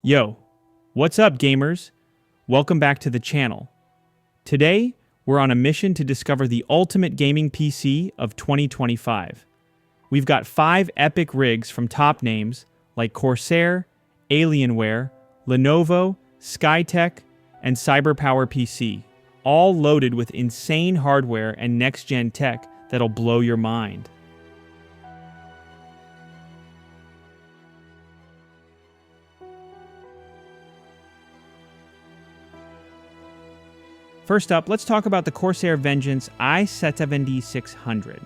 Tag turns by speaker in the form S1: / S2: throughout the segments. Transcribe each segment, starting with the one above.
S1: Yo, what's up gamers? Welcome back to the channel. Today, we're on a mission to discover the ultimate gaming PC of 2025. We've got 5 epic rigs from top names like Corsair, Alienware, Lenovo, Skytech, and CyberPower PC, all loaded with insane hardware and next-gen tech that'll blow your mind. First up, let's talk about the Corsair Vengeance i7-600.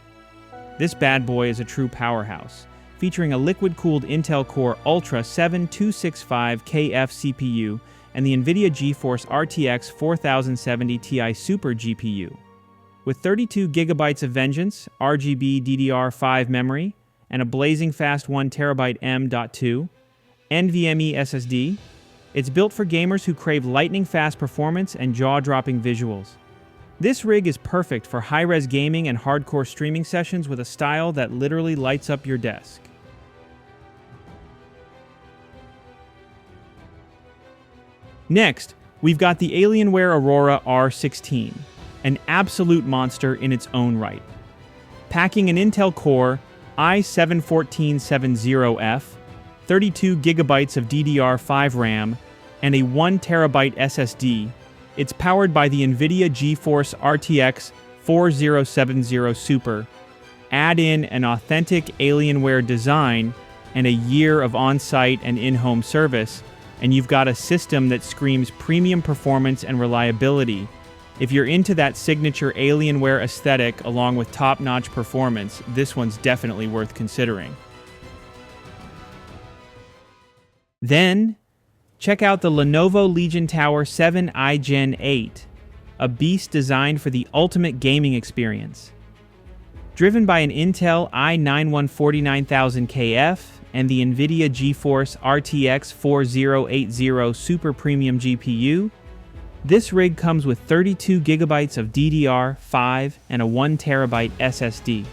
S1: This bad boy is a true powerhouse, featuring a liquid-cooled Intel Core Ultra 7265KF CPU and the NVIDIA GeForce RTX 4070 Ti Super GPU. With 32 GB of Vengeance, RGB DDR5 memory, and a blazing fast 1TB M.2 NVMe SSD, it's built for gamers who crave lightning-fast performance and jaw-dropping visuals. This rig is perfect for high-res gaming and hardcore streaming sessions with a style that literally lights up your desk. Next, we've got the Alienware Aurora R16, an absolute monster in its own right. Packing an Intel Core i7-1470F, 32 GB of DDR5 RAM, and a 1TB SSD, it's powered by the NVIDIA GeForce RTX 4070 Super. Add in an authentic Alienware design and a year of on-site and in-home service, and you've got a system that screams premium performance and reliability. If you're into that signature Alienware aesthetic along with top-notch performance, this one's definitely worth considering. Then, check out the Lenovo Legion Tower 7i Gen 8, a beast designed for the ultimate gaming experience. Driven by an Intel i9-14900KF and the NVIDIA GeForce RTX 4080 Super Premium GPU, this rig comes with 32 GB of DDR5 and a 1TB SSD.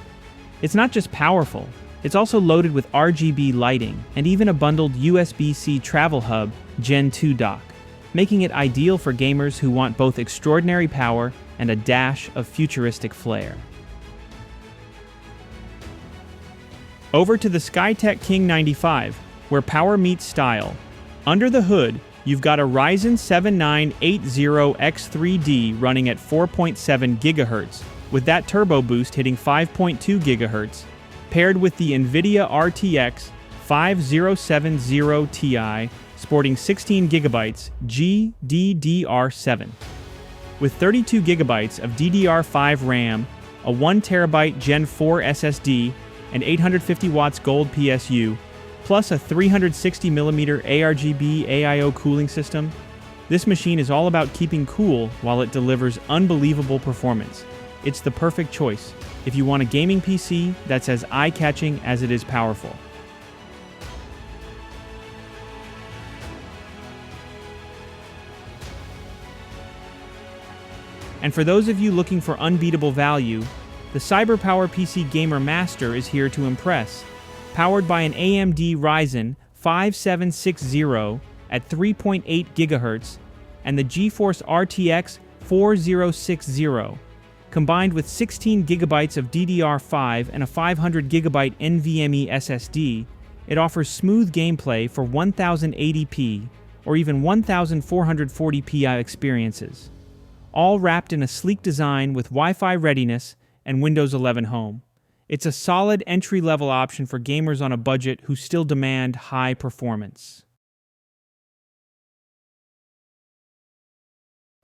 S1: It's not just powerful, it's also loaded with RGB lighting and even a bundled USB-C travel hub Gen 2 dock, making it ideal for gamers who want both extraordinary power and a dash of futuristic flair. Over to the Skytech King 95, where power meets style. Under the hood, you've got a Ryzen 7 7980X3D running at 4.7 GHz, with that turbo boost hitting 5.2 GHz, paired with the NVIDIA RTX 5070 Ti sporting 16 GB GDDR7. With 32 GB of DDR5 RAM, a 1TB Gen 4 SSD, and 850 watts gold PSU, plus a 360mm ARGB AIO cooling system, this machine is all about keeping cool while it delivers unbelievable performance. It's the perfect choice if you want a gaming PC that's as eye-catching as it is powerful. And for those of you looking for unbeatable value, the CyberPower PC Gamer Master is here to impress. Powered by an AMD Ryzen 5760 at 3.8 GHz and the GeForce RTX 4060, combined with 16 GB of DDR5 and a 500 GB NVMe SSD, it offers smooth gameplay for 1080p or even 1440p experiences, all wrapped in a sleek design with Wi-Fi readiness and Windows 11 Home. It's a solid entry-level option for gamers on a budget who still demand high performance.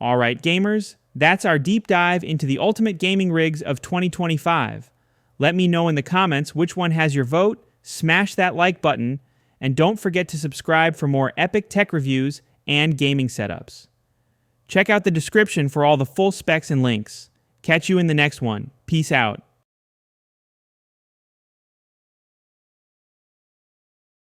S1: Alright gamers, that's our deep dive into the ultimate gaming rigs of 2025. Let me know in the comments which one has your vote, smash that like button, and don't forget to subscribe for more epic tech reviews and gaming setups. Check out the description for all the full specs and links. Catch you in the next one. Peace out.